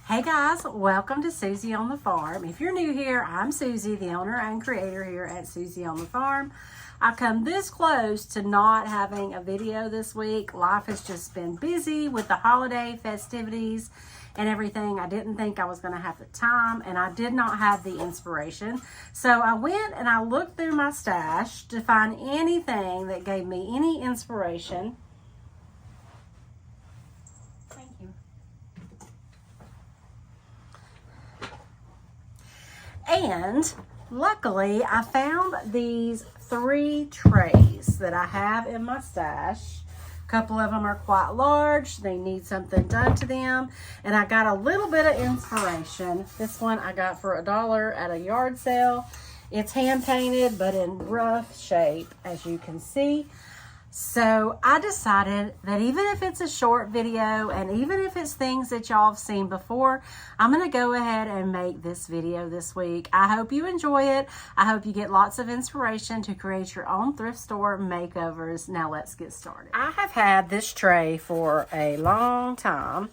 Hey guys, welcome to Susie on the Farm. If you're new here, I'm Susie, the owner and creator here at Susie on the Farm. I come this close to not having a video this week. Life has just been busy with the holiday festivities and everything. I didn't think I was going to have the time, and I did not have the inspiration. So I went and I looked through my stash to find anything that gave me any inspiration. Thank you. And luckily, I found these 3 trays that I have in my stash. A couple of them are quite large. They need something done to them. And I got a little bit of inspiration. This one I got for $1 at a yard sale. It's hand painted, but in rough shape, as you can see. So I decided that even if it's a short video and even if it's things that y'all have seen before, I'm going to go ahead and make this video this week. I hope you enjoy it. I hope you get lots of inspiration to create your own thrift store makeovers. Now let's get started. I have had this tray for a long time,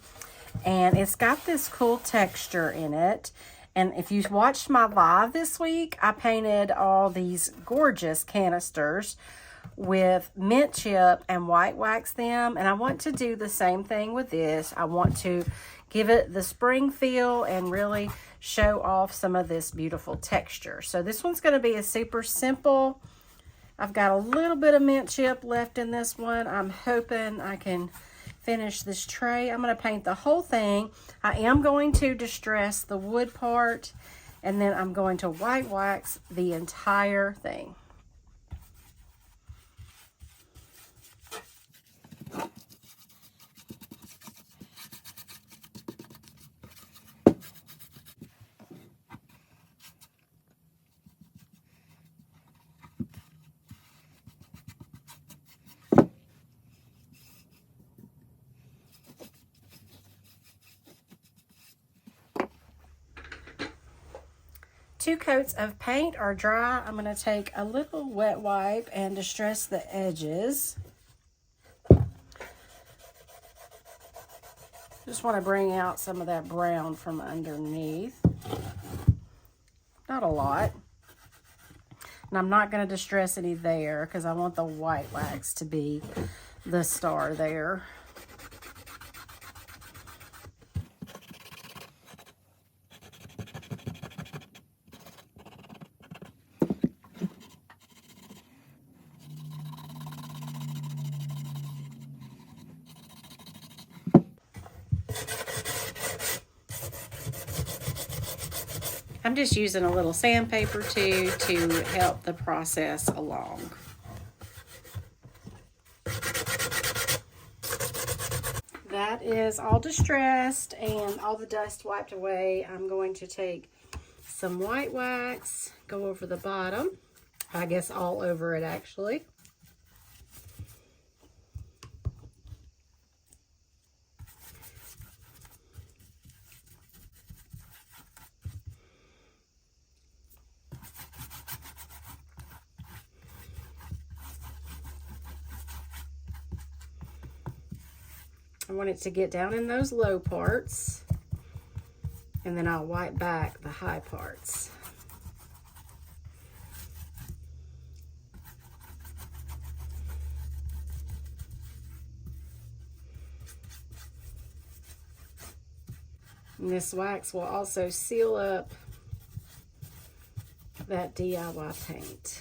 and it's got this cool texture in it. And if you watched my live this week, I painted all these gorgeous canisters with mint chip and white wax them, and I want to do the same thing with this. I want to give it the spring feel and really show off some of this beautiful texture. So this one's going to be a super simple. I've got a little bit of mint chip left in this one. I'm hoping I can finish this tray. I'm going to paint the whole thing. I am going to distress the wood part, and then I'm going to white wax the entire thing. Two coats of paint are dry. I'm going to take a little wet wipe and distress the edges. Just want to bring out some of that brown from underneath. Not a lot. And I'm not going to distress any there because I want the white wax to be the star there. I'm just using a little sandpaper too to help the process along. That is all distressed and all the dust wiped away. I'm going to take some white wax, go over the bottom, I guess all over it actually. I want it to get down in those low parts, and then I'll wipe back the high parts. And this wax will also seal up that DIY paint.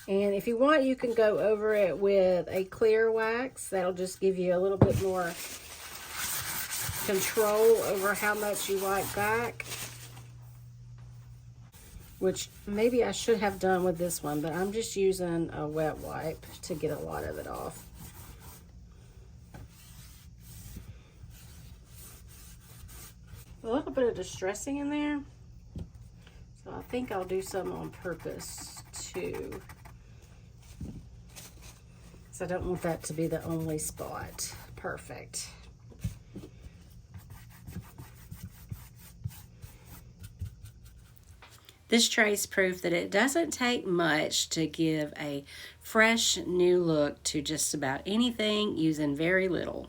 And if you want, you can go over it with a clear wax. That'll just give you a little bit more control over how much you wipe back, which maybe I should have done with this one, but I'm just using a wet wipe to get a lot of it off. A little bit of distressing in there, so I think I'll do some on purpose too. So I don't want that to be the only spot. Perfect. This tray is proof that it doesn't take much to give a fresh new look to just about anything using very little.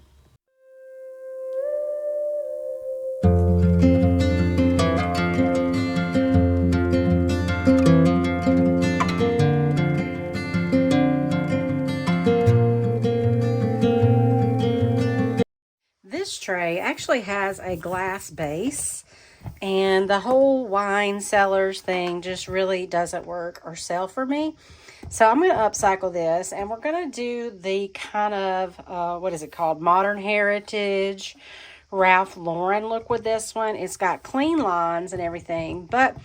tray actually has a glass base, and the whole wine cellars thing just really doesn't work or sell for me. So I'm going to upcycle this, and we're going to do the kind of, what is it called? Modern Heritage Ralph Lauren look with this one. It's got clean lines and everything, but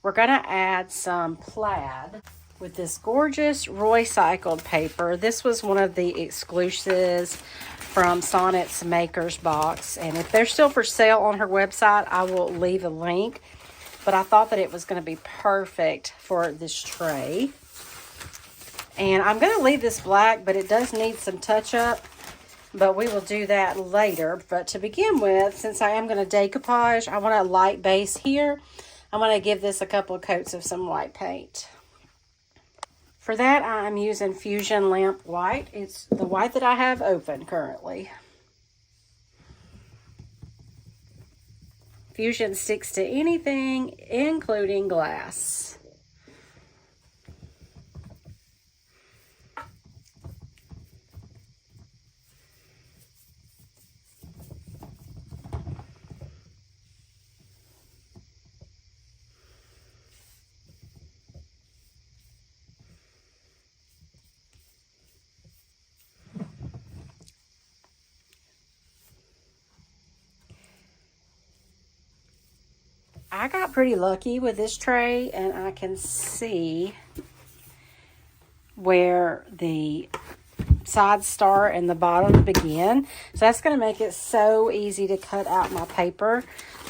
we're going to add some plaid with this gorgeous recycled paper. This was one of the exclusives from Sonnet's Makers box, and if they're still for sale on her website, I will leave a link. But I thought that it was going to be perfect for this tray. And I'm going to leave this black, but it does need some touch up. But we will do that later. But to begin with, since I am going to decoupage, I want a light base here. I'm going to give this a couple of coats of some white paint. For that, I'm using Fusion Lamp White. It's the white that I have open currently. Fusion sticks to anything, including glass. I got pretty lucky with this tray, and I can see where the sides start and the bottom begin. So that's going to make it so easy to cut out my paper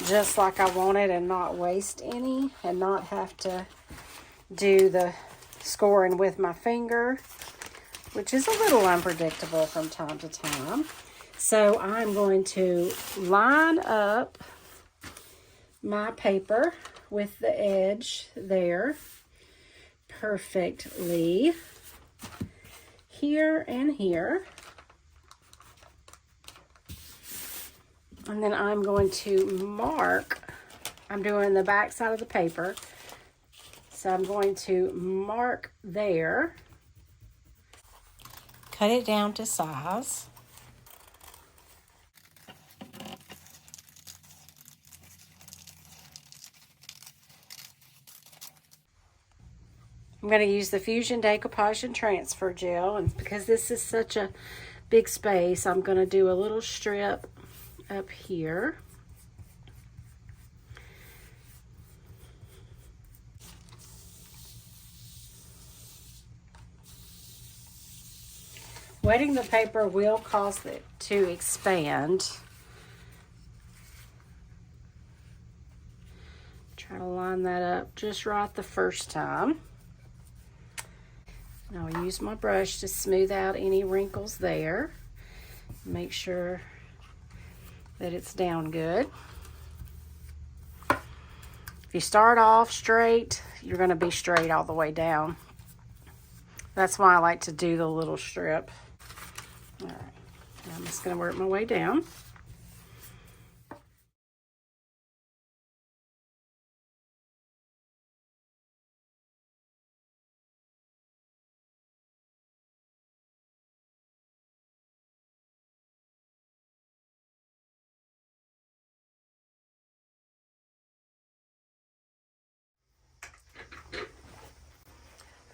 just like I wanted and not waste any and not have to do the scoring with my finger, which is a little unpredictable from time to time. So I'm going to line up my paper with the edge there perfectly here and here, and then I'm going to mark. I'm doing the back side of the paper, so I'm going to mark there, cut it down to size. I'm going to use the Fusion Decoupage and Transfer Gel, and because this is such a big space, I'm going to do a little strip up here. Wetting the paper will cause it to expand. Try to line that up just right the first time. I'll use my brush to smooth out any wrinkles there. Make sure that it's down good. If you start off straight, you're going to be straight all the way down. That's why I like to do the little strip. All right, I'm just going to work my way down.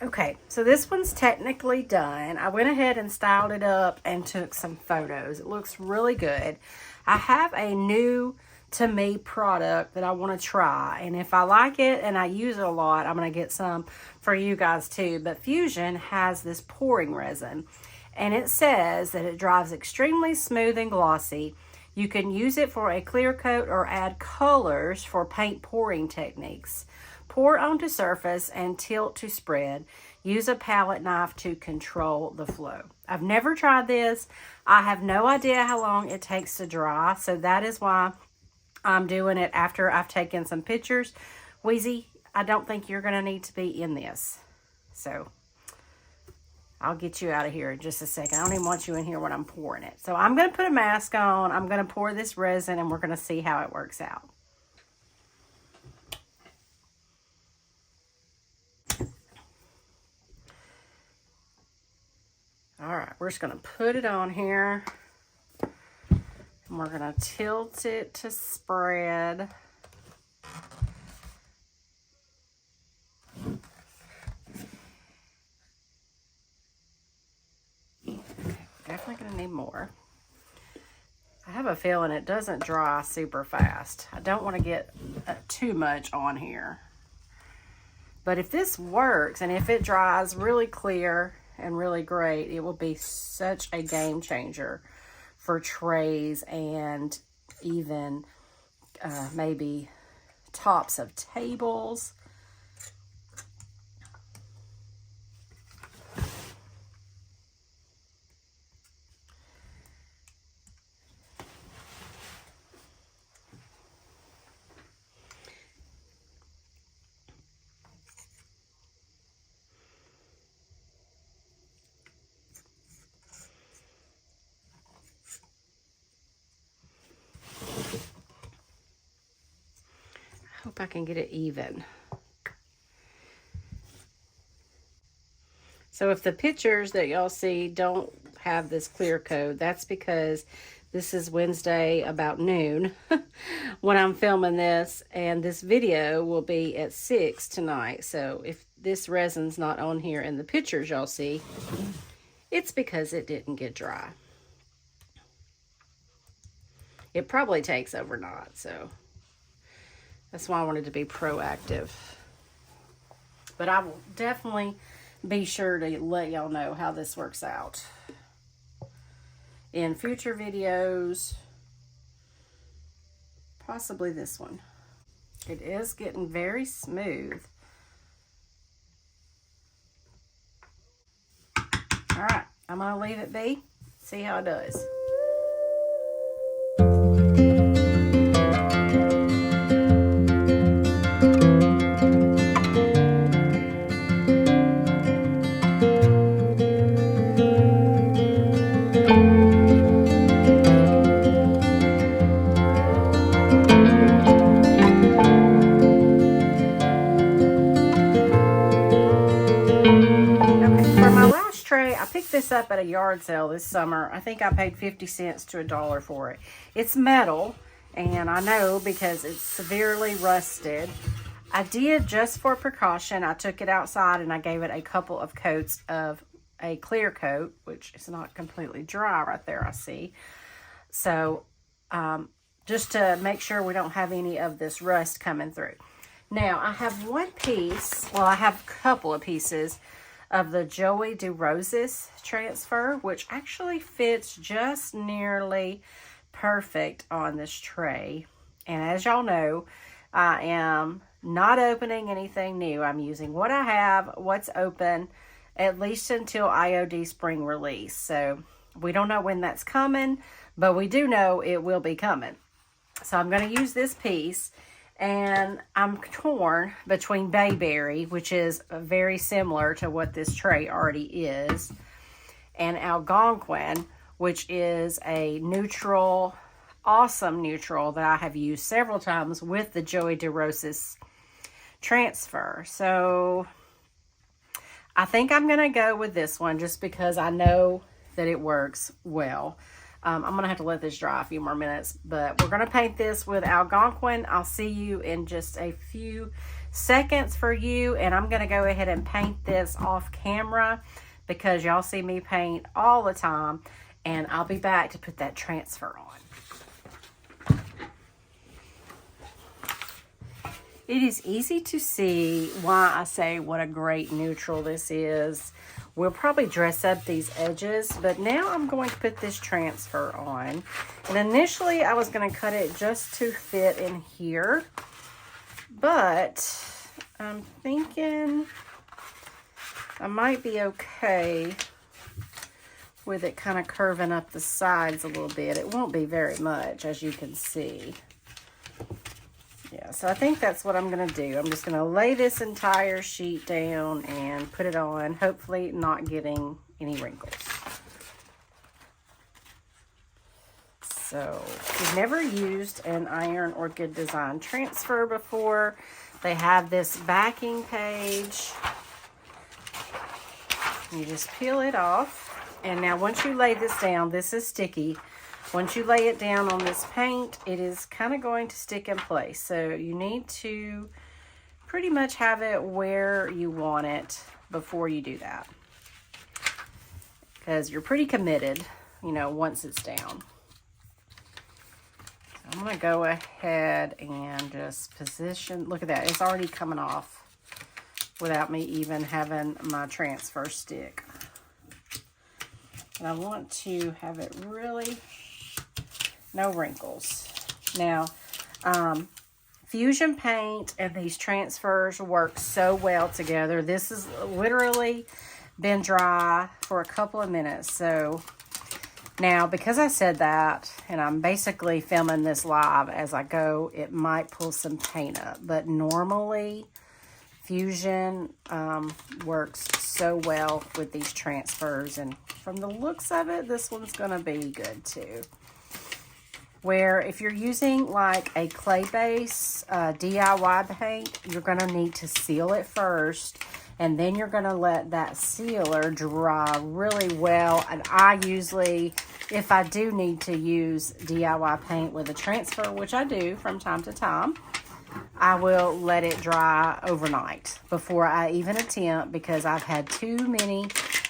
Okay, so this one's technically done. I went ahead and styled it up and took some photos. It looks really good. I have a new to me product that I want to try, and if I like it and I use it a lot, I'm going to get some for you guys too. But Fusion has this pouring resin, and it says that it dries extremely smooth and glossy. You can use it for a clear coat or add colors for paint pouring techniques. Pour onto surface and tilt to spread. Use a palette knife to control the flow. I've never tried this. I have no idea how long it takes to dry, so that is why I'm doing it after I've taken some pictures. Wheezy, I don't think you're going to need to be in this. So I'll get you out of here in just a second. I don't even want you in here when I'm pouring it. So I'm going to put a mask on. I'm going to pour this resin, and we're going to see how it works out. All right, we're just going to put it on here. And we're going to tilt it to spread. Definitely going to need more. I have a feeling it doesn't dry super fast. I don't want to get too much on here. But if this works and if it dries really clear and really great, it will be such a game changer for trays and even maybe tops of tables. Hope I can get it even. So if the pictures that y'all see don't have this clear coat, that's because this is Wednesday about noon when I'm filming this, and this video will be at 6 tonight. So if this resin's not on here in the pictures y'all see, it's because it didn't get dry. It probably takes overnight, so that's why I wanted to be proactive. But I will definitely be sure to let y'all know how this works out in future videos, possibly this one. It is getting very smooth. All right, I'm gonna leave it be, see how it does. I picked this up at a yard sale this summer. I think I paid 50 cents to $1 for it. It's metal, and I know because it's severely rusted. I did, just for precaution, I took it outside and I gave it a couple of coats of a clear coat, which is not completely dry right there, I see. So just to make sure we don't have any of this rust coming through. Now I have one piece, well I have a couple of pieces of the Joey DeRoses transfer, which actually fits just nearly perfect on this tray. And as y'all know, I am not opening anything new. I'm using what I have, what's open, at least until IOD spring release. So we don't know when that's coming, but we do know it will be coming. So I'm going to use this piece. And I'm torn between Bayberry, which is very similar to what this tray already is, and Algonquin, which is a neutral, awesome neutral that I have used several times with the Joey DeRoses transfer. So I think I'm going to go with this one just because I know that it works well. I'm going to have to let this dry a few more minutes, but we're going to paint this with Algonquin. I'll see you in just a few seconds for you, and I'm going to go ahead and paint this off camera because y'all see me paint all the time, and I'll be back to put that transfer on. It is easy to see why I say what a great neutral this is. We'll probably dress up these edges, but now I'm going to put this transfer on. And initially I was going to cut it just to fit in here, but I'm thinking I might be okay with it kind of curving up the sides a little bit. It won't be very much, as you can see. Yeah, so I think that's what I'm going to do. I'm just going to lay this entire sheet down and put it on, hopefully not getting any wrinkles. So, we've never used an Iron Orchid Design transfer before. They have this backing page. You just peel it off. And now once you lay this down, this is sticky. Once you lay it down on this paint, it is kind of going to stick in place. So you need to pretty much have it where you want it before you do that, because you're pretty committed, you know, once it's down. So I'm going to go ahead and just position. Look at that. It's already coming off without me even having my transfer stick. And I want to have it really no wrinkles. Now, Fusion paint and these transfers work so well together. This has literally been dry for a couple of minutes. So now, because I said that, and I'm basically filming this live as I go, it might pull some paint up. But normally, Fusion works so well with these transfers. And from the looks of it, this one's going to be good too. Where if you're using like a clay base DIY paint, you're going to need to seal it first, and then you're going to let that sealer dry really well. And I usually, if I do need to use DIY paint with a transfer, which I do from time to time, I will let it dry overnight before I even attempt, because I've had too many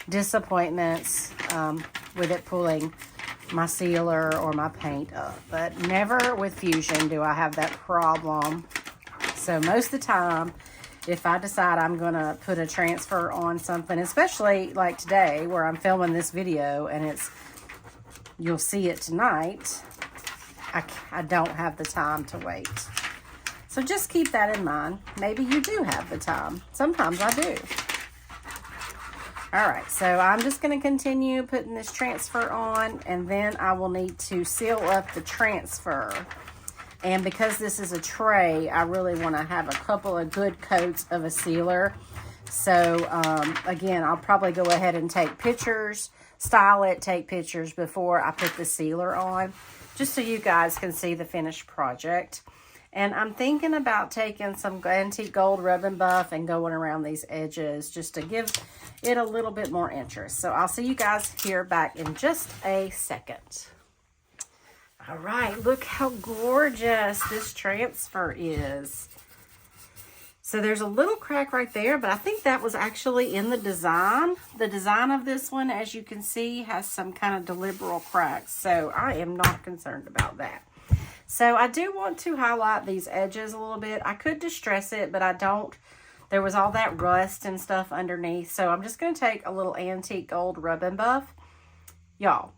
disappointments with it pulling my sealer or my paint up. But never with Fusion do I have that problem. So most of the time, if I decide I'm gonna put a transfer on something, especially like today where I'm filming this video and you'll see it tonight, I don't have the time to wait. So just keep that in mind. Maybe you do have the time. Sometimes I do. All right, so I'm just going to continue putting this transfer on, and then I will need to seal up the transfer. And because this is a tray, I really want to have a couple of good coats of a sealer. So again, I'll probably go ahead and take pictures, style it, take pictures before I put the sealer on, just so you guys can see the finished project. And I'm thinking about taking some antique gold rub and buff and going around these edges just to give it a little bit more interest. So I'll see you guys here back in just a second. All right, look how gorgeous this transfer is. So there's a little crack right there, but I think that was actually in the design. The design of this one, as you can see, has some kind of deliberate cracks. So I am not concerned about that. So I do want to highlight these edges a little bit. I could distress it, but I don't. There was all that rust and stuff underneath. So I'm just going to take a little antique gold rub and buff. Y'all,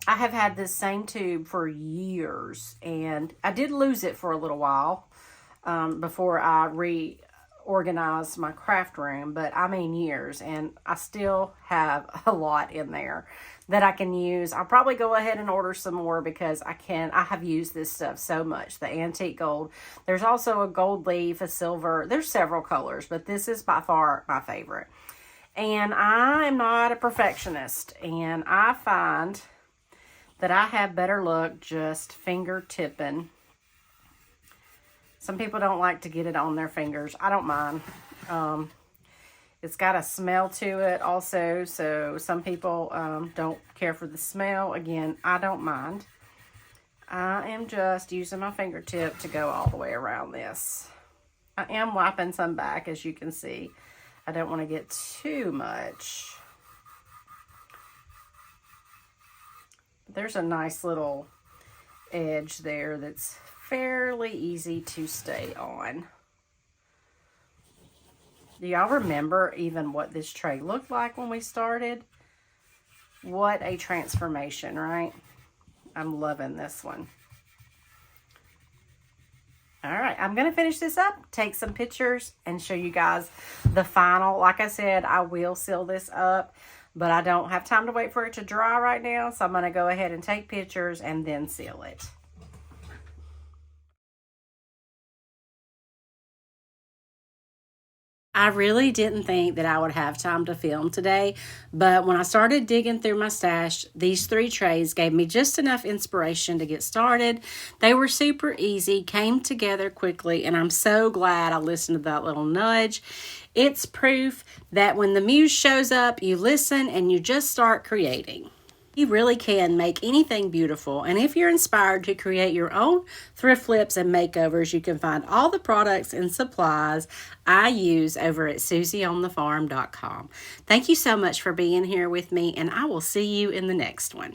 I have had this same tube for years, and I did lose it for a little while before I reorganized my craft room, but I mean years, and I still have a lot in there that I can use. I'll probably go ahead and order some more because I have used this stuff so much. The antique gold. There's also a gold leaf, a silver. There's several colors, but this is by far my favorite. And I am not a perfectionist, and I find that I have better luck just finger tipping. Some people don't like to get it on their fingers. I don't mind. It's got a smell to it also, so some people don't care for the smell. Again, I don't mind. I am just using my fingertip to go all the way around this. I am wiping some back, as you can see. I don't want to get too much. But there's a nice little edge there that's fairly easy to stay on. Do y'all remember even what this tray looked like when we started? What a transformation, right? I'm loving this one. All right, I'm going to finish this up, take some pictures, and show you guys the final. Like I said, I will seal this up, but I don't have time to wait for it to dry right now, so I'm going to go ahead and take pictures and then seal it. I really didn't think that I would have time to film today, but when I started digging through my stash, these 3 trays gave me just enough inspiration to get started. They were super easy, came together quickly, and I'm so glad I listened to that little nudge. It's proof that when the muse shows up, you listen and you just start creating. You really can make anything beautiful, and if you're inspired to create your own thrift flips and makeovers, you can find all the products and supplies I use over at SusieOnTheFarm.com. Thank you so much for being here with me, and I will see you in the next one.